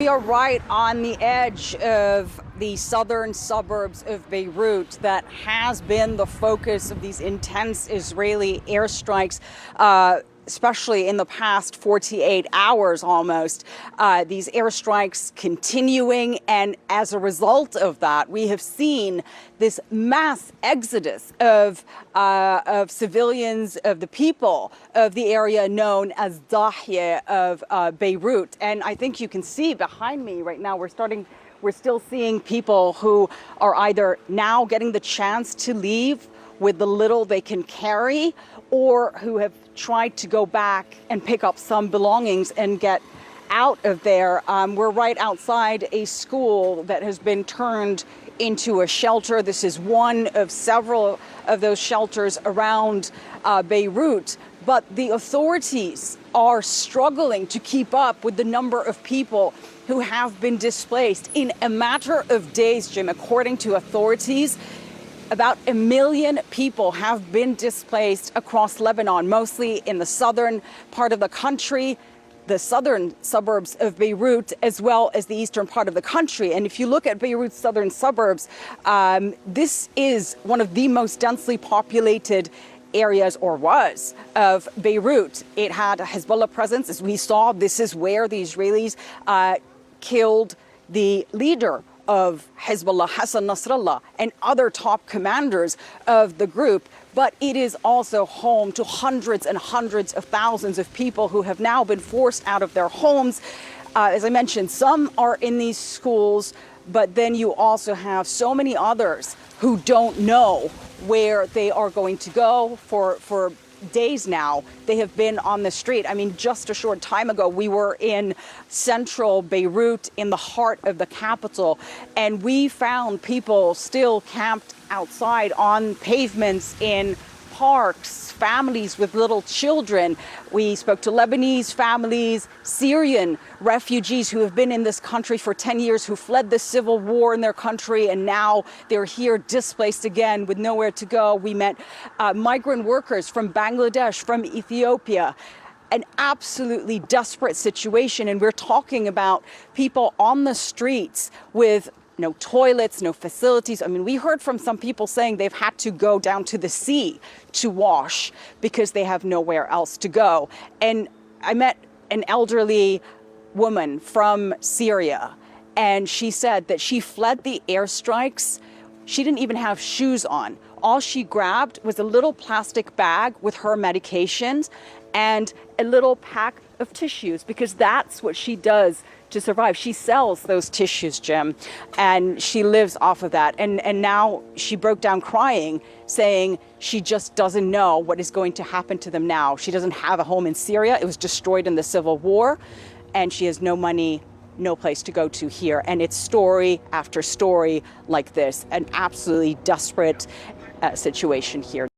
We are right on the edge of the southern suburbs of Beirut that has been the focus of these intense Israeli airstrikes, especially in the past 48 hours almost. These airstrikes continuing, and as a result of that, we have seen this mass exodus of civilians, of the people of the area known asضاحية of Beirut. And I think you can see behind me right now, we're still seeing people who are either now getting the chance to leave with the little they can carry, or who have tried to go back and pick up some belongings and get out of there. We're right outside a school that has been turned into a shelter. This is one of several of those shelters around Beirut. But the authorities are struggling to keep up with the number of people who have been displaced. In a matter of days, Jim, according to authorities, about 1 million people have been displaced across Lebanon, mostly in the southern part of the country, the southern suburbs of Beirut, as well as the eastern part of the country. And if you look at Beirut's southern suburbs, this is one of the most densely populated areas, or was, of Beirut. It had a Hezbollah presence, as we saw. This is where the Israelis killed the leader of Hezbollah, Hassan Nasrallah, and other top commanders of the group. But it is also home to hundreds and hundreds of thousands of people who have now been forced out of their homes. As I mentioned, some are in these schools, but then you also have so many others who don't know where they are going to go for days now. They have been on the street. I mean, just a short time ago, we were in central Beirut, in the heart of the capital, and we found people still camped outside on pavements, in parks, families with little children. We spoke to Lebanese families, Syrian refugees who have been in this country for 10 years, who fled the civil war in their country, and now they're here displaced again with nowhere to go. We met migrant workers from Bangladesh, from Ethiopia. An absolutely desperate situation, and we're talking about people on the streets with no toilets, no facilities. I mean, we heard from some people saying they've had to go down to the sea to wash because they have nowhere else to go. And I met an elderly woman from Syria, and she said that she fled the airstrikes. She didn't even have shoes on. All she grabbed was a little plastic bag with her medications and a little pack of tissues, because that's what she does to survive. She sells those tissues, Jim, and she lives off of that. And now she broke down crying, saying she just doesn't know what is going to happen to them now. She doesn't have a home in Syria. It was destroyed in the civil war, and she has no money, no place to go to here. And it's story after story like this, an absolutely desperate situation here.